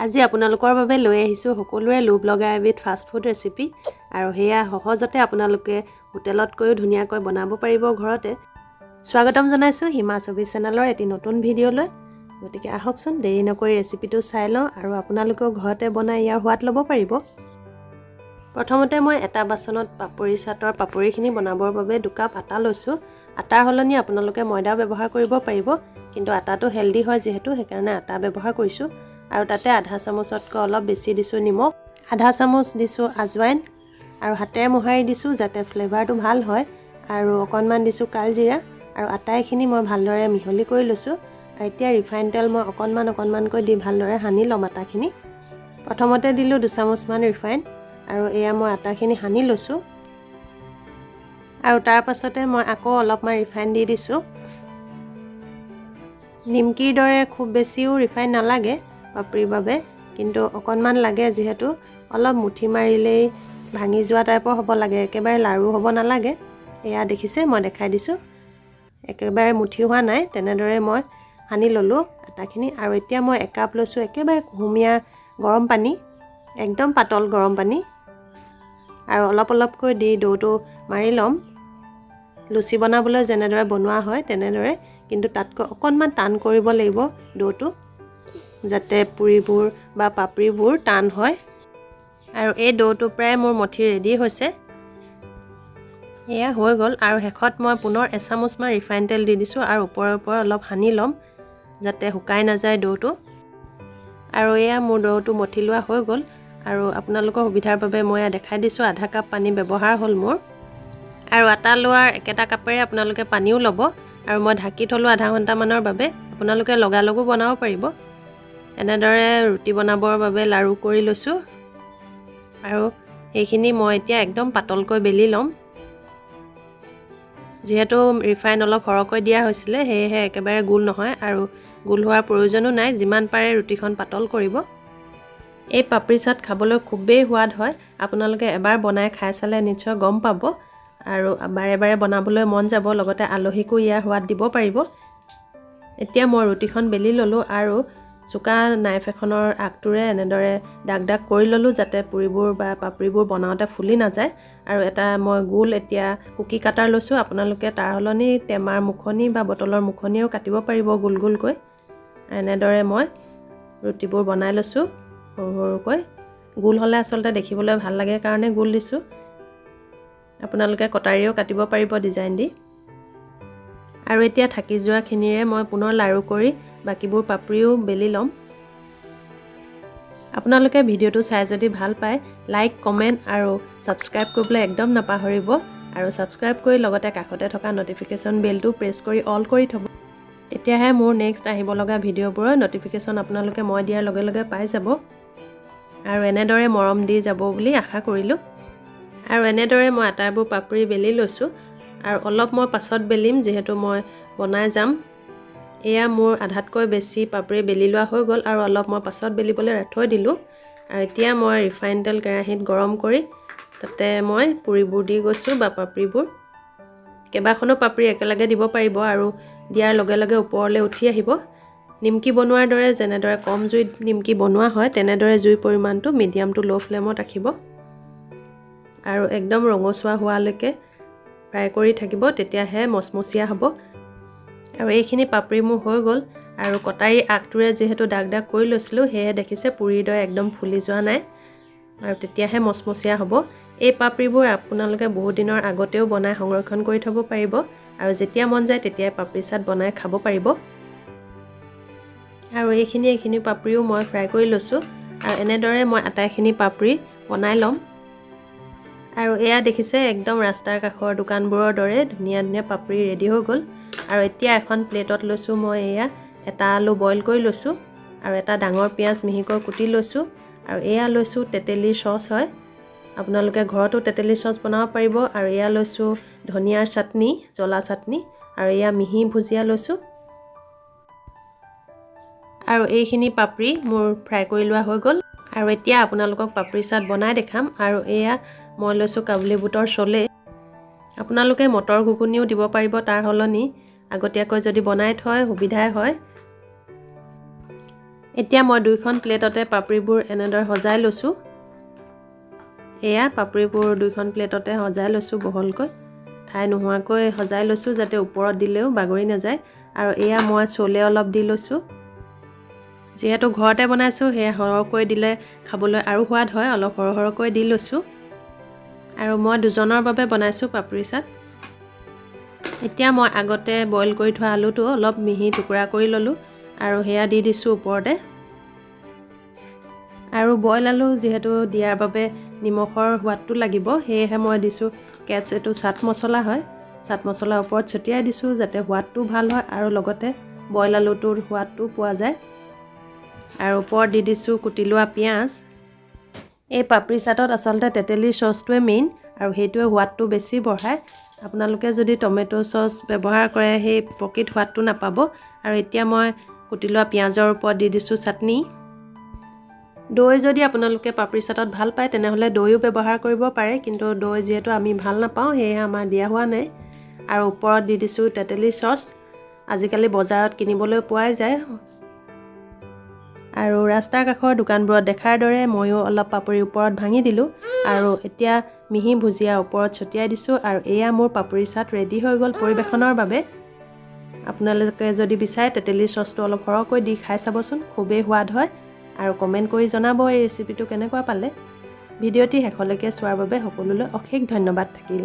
আজি আপোনালোকৰ বাবে লৈ আহিছোঁ সকলোৰে লোভ লগা এবিধ ফাষ্ট ফুড ৰেচিপি আৰু হেয়া সহজতে আপোনালোকে হোটেলতকৈও ধুনীয়াকৈ বনাব পাৰিব ঘৰতে। স্বাগতম জনাইছোঁ হিমা হবিজ চেনেলৰ এটি নতুন ভিডিঅ'লৈ। গতিকে আহকচোন দেৰি নকৰি ৰেচিপিটো চাই লওঁ আৰু আপোনালোকেও ঘৰতে বনাই ইয়াৰ সোৱাদ ল'ব পাৰিব। প্ৰথমতে মই এটা বাচনত পাপৰি চাটৰ পাপৰিখিনি বনাবৰ বাবে 2 কাপ আটা লৈছোঁ। আটাৰ সলনি আপোনালোকে ময়দা ব্যৱহাৰ কৰিব পাৰিব, কিন্তু আটাটো হেলদি হয় যিহেতু সেইকাৰণে আটা ব্যৱহাৰ কৰিছোঁ। আৰু তাতে আধা চামুচতকৈ অলপ বেছি দিছোঁ নিমখ, আধা চামুচ দিছোঁ আজৱাইন আৰু হাতেৰে মোহাৰি দিছোঁ যাতে ফ্লেভাৰটো ভাল হয়, আৰু অকণমান দিছোঁ কালজিৰা আৰু আটাইখিনি মই ভালদৰে মিহলি কৰি লৈছোঁ। আৰু এতিয়া ৰিফাইন তেল মই অকণমানকৈ দি ভালদৰে সানি ল'ম আটাখিনি। প্ৰথমতে দিলোঁ 2 চামুচমান ৰিফাইন আৰু এয়া মই আটাখিনি সানি লৈছোঁ। আৰু তাৰ পাছতে মই আকৌ অলপমান ৰিফাইন দি দিছোঁ। নিমকিৰ দৰে খুব বেছিও ৰিফাইন নালাগে পাপৰিৰ বাবে, কিন্তু অকণমান লাগে যিহেতু অলপ মুঠি মাৰিলেই ভাঙি যোৱা টাইপৰ হ'ব লাগে, একেবাৰে লাৰু হ'ব নালাগে। এয়া দেখিছে মই দেখাই দিছোঁ, একেবাৰে মুঠি হোৱা নাই, তেনেদৰে মই সানি ল'লোঁ আটাখিনি। আৰু এতিয়া মই 1 কাপ লৈছোঁ একেবাৰে কুহুমীয়া গৰম পানী, একদম পাতল গৰম পানী, আৰু অলপকৈ দি ডোটো মাৰি ল'ম। লুচি বনাবলৈ যেনেদৰে বনোৱা হয় তেনেদৰে, কিন্তু তাতকৈ অকণমান টান কৰিব লাগিব ডোটো, যাতে পুৰিবোৰ বা পাপৰিবোৰ টান হয়। আৰু এই ডোটো প্ৰায় মোৰ মঠি ৰেডি হৈছে, এয়া হৈ গ'ল। আৰু শেষত মই পুনৰ 1 চামুচমান ৰিফাইন তেল দি দিছোঁ আৰু ওপৰে অলপ সানি ল'ম যাতে শুকাই নাযায় ডোটো। আৰু এয়া মোৰ ডোটো মঠি লোৱা হৈ গ'ল। আৰু আপোনালোকৰ সুবিধাৰ বাবে মই দেখাই দিছোঁ, আধা কাপ পানী ব্যৱহাৰ হ'ল মোৰ। আৰু আটা লোৱাৰ একেটা কাপেৰে আপোনালোকে পানীও ল'ব। আৰু মই ঢাকি থলোঁ আধা ঘণ্টামানৰ বাবে, আপোনালোকে লগালগো বনাব পাৰিব। এনেদৰে ৰুটি বনাবৰ বাবে লাৰু কৰি লৈছোঁ, আৰু এইখিনি মই এতিয়া একদম পাতলকৈ বেলি ল'ম। যিহেতু ৰিফাইন অলপ সৰহকৈ দিয়া হৈছিলে সেয়েহে একেবাৰে গোল নহয়, আৰু গোল হোৱাৰ প্ৰয়োজনো নাই, যিমান পাৰে ৰুটিখন পাতল কৰিব। এই পাপৰি চাট খাবলৈ খুবেই সোৱাদ হয়, আপোনালোকে এবাৰ বনাই খাই চালে নিশ্চয় গম পাব, আৰু বাৰে বাৰে বনাবলৈ মন যাব, লগতে আলহীকো ইয়াৰ সোৱাদ দিব পাৰিব। এতিয়া মই ৰুটিখন বেলি ল'লোঁ আৰু চোকা নাইফ এখনৰ আগটোৰে এনেদৰে দাগ কৰি ল'লোঁ যাতে পুৰিবোৰ বা পাপৰিবোৰ বনাওঁতে ফুলি নাযায়। আৰু এটা মই গোল এতিয়া কুকি কাটাৰ লৈছোঁ, আপোনালোকে তাৰ সলনি টেমাৰ মুখনি বা বটলৰ মুখনিও কাটিব পাৰিব গোলকৈ। এনেদৰে মই ৰুটিবোৰ বনাই লৈছোঁ সৰুকৈ। গোল হ'লে আচলতে দেখিবলৈ ভাল লাগে কাৰণে গোল দিছোঁ, আপোনালোকে কটাৰীও কাটিব পাৰিব ডিজাইন দি। আৰু এতিয়া থাকি যোৱাখিনিৰে মই পুনৰ লাৰু কৰি বাকীবোৰ পাপৰিও বেলি ল'ম। আপোনালোকে ভিডিঅ'টো চাই যদি ভাল পায় লাইক, কমেণ্ট আৰু ছাবস্ক্ৰাইব কৰিবলৈ একদম নাপাহৰিব। আৰু ছাবস্ক্ৰাইব কৰি লগতে কাষতে থকা নটিফিকেশ্যন বেলটো প্ৰেছ কৰি অল কৰি থ'ব, তেতিয়াহে মোৰ নেক্সট আহিব লগা ভিডিঅ'বোৰৰ নটিফিকেশ্যন আপোনালোকে মই দিয়াৰ লগে লগে পাই যাব। আৰু এনেদৰে মৰম দি যাব বুলি আশা কৰিলোঁ। আৰু এনেদৰে মই আটাইবোৰ পাপৰি বেলি লৈছোঁ, আৰু অলপ মই পাছত বেলিম যিহেতু মই বনাই যাম। এয়া মোৰ আধাতকৈ বেছি পাপৰি বেলি লোৱা হৈ গ'ল, আৰু অলপ মই পাছত বেলিবলৈ থৈ দিলোঁ। আৰু এতিয়া মই ৰিফাইন তেল কেৰাহীত গৰম কৰি তাতে মই পুৰিবোৰ দি গৈছোঁ বা পাপৰিবোৰ। কেইবাখনো পাপৰি একেলগে দিব পাৰিব, আৰু দিয়াৰ লগে লগে ওপৰলৈ উঠি আহিব। নিমকি বনোৱাৰ দৰে যেনেদৰে কম জুইত নিমকি বনোৱা হয় তেনেদৰে জুইৰ পৰিমাণটো মিডিয়াম টু ল' ফ্লেমত ৰাখিব, আৰু একদম ৰঙচুৱা হোৱালৈকে ফ্ৰাই কৰি থাকিব, তেতিয়াহে মচমচীয়া হ'ব। আৰু এইখিনি পাপৰি মোৰ হৈ গ'ল, আৰু কটাৰী আগটোৰে যিহেতু দাগ কৰি লৈছিলোঁ সেয়ে দেখিছে পুৰিৰ দৰে একদম ফুলি যোৱা নাই, আৰু তেতিয়াহে মচমচীয়া হ'ব। এই পাপৰিবোৰ আপোনালোকে বহুত দিনৰ আগতেও বনাই সংৰক্ষণ কৰি থ'ব পাৰিব, আৰু যেতিয়া মন যায় তেতিয়াই পাপৰি চাট বনাই খাব পাৰিব। আৰু এইখিনি পাপৰিও মই ফ্ৰাই কৰি লৈছোঁ, আৰু এনেদৰে মই আটাইখিনি পাপৰি বনাই ল'ম। আৰু এয়া দেখিছে একদম ৰাস্তাৰ কাষৰ দোকানবোৰৰ দৰে ধুনীয়া পাপৰি ৰেডি হৈ গ'ল। আৰু এতিয়া এখন প্লেটত লৈছোঁ মই এয়া এটা আলু বইল কৰি লৈছোঁ, আৰু এটা ডাঙৰ পিঁয়াজ মিহিকৈ কুটি লৈছোঁ, আৰু এয়া লৈছোঁ তেতেলীৰ চচ হয়, আপোনালোকে ঘৰতো তেতেলী চচ বনাব পাৰিব। আৰু এয়া লৈছোঁ ধনিয়াৰ চাটনি, জ্বলা চাটনি, আৰু এয়া মিহি ভুজিয়া লৈছোঁ। আৰু এইখিনি পাপৰি মোৰ ফ্ৰাই কৰি লোৱা হৈ গ'ল। আৰু এতিয়া আপোনালোকক পাপৰি চাট বনাই দেখাম। আৰু এয়া মই লৈছোঁ কাবুলী বুটৰ চলে, আপোনালোকে মটৰ ঘুগুনিও দিব পাৰিব তাৰ সলনি, আগতীয়াকৈ যদি বনাই থয় সুবিধাই হয়। এতিয়া মই দুইখন প্লেটতে পাপৰিবোৰ এনেদৰে সজাই লৈছোঁ এয়া পাপৰিবোৰ দুইখন প্লেটতে সজাই লৈছোঁ বহলকৈ ঠাই নোহোৱাকৈ সজাই লৈছোঁ যাতে ওপৰত দিলেও বাগৰি নাযায় আৰু এয়া মই চলে অলপ দি লৈছোঁ যেহেতু ঘৰতে বনাইছোঁ সেয়া সৰহকৈ দিলে খাবলৈ আৰু সোৱাদ হয় অলপ সৰহকৈ দি লৈছোঁ আৰু মই দুজনৰ বাবে বনাইছোঁ পাপৰি চাট এতিয়া মই আগতে বইল কৰি থোৱা আলুটো অলপ মিহি টুকুৰা কৰি ল'লোঁ আৰু সেয়া দি দিছোঁ ওপৰতে আৰু বইল আলু যেহেতু দিয়াৰ বাবে নিমখৰ সোৱাদটো লাগিব সেয়েহে মই দিছোঁ কেটছ এইটো চাট মছলা হয় চাট মছলা ওপৰত ছটিয়াই দিছোঁ যাতে সোৱাদটো ভাল হয় আৰু লগতে বইল আলুটোৰ সোৱাদটো পোৱা যায় আৰু ওপৰত দি দিছোঁ কুটি লোৱা পিঁয়াজ এই পাপৰি চাটত আচলতে তেতেলীৰ চচটোৱে মেইন আৰু সেইটোৱে সোৱাদটো বেছি বঢ়ায় আপোনালোকে যদি টমেটো চচ ব্যৱহাৰ কৰে সেই প্ৰকৃত সোৱাদটো নাপাব আৰু এতিয়া মই কুটি লোৱা পিঁয়াজৰ ওপৰত দি দিছোঁ চাটনি দৈ যদি আপোনালোকে পাপৰি চাটত ভাল পায় তেনেহ'লে দৈও ব্যৱহাৰ কৰিব পাৰে কিন্তু দৈ যিহেতু আমি ভাল নাপাওঁ সেয়ে আমাৰ দিয়া হোৱা নাই আৰু ওপৰত দি দিছোঁ তেতেলী চচ আজিকালি বজাৰত কিনিবলৈ পোৱাই যায় আৰু ৰাস্তাৰ কাষৰ দোকানবোৰত দেখাৰ দৰে ময়ো অলপ পাপৰি ওপৰত ভাঙি দিলোঁ আৰু এতিয়া মিহি ভুজিয়া ওপৰত ছটিয়াই দিছোঁ আৰু এয়া মোৰ পাপৰি চাট ৰেডি হৈ গ'ল পৰিৱেশনৰ বাবে আপোনালোকে যদি বিচাৰে তেতেলীৰ চচটো অলপ সৰহকৈ দি খাই চাবচোন খুবেই সোৱাদ হয় আৰু কমেণ্ট কৰি জনাব এই ৰেচিপিটো কেনেকুৱা পালে ভিডিঅ'টি শেষলৈকে চোৱাৰ বাবে সকলোলৈ অশেষ ধন্যবাদ থাকিল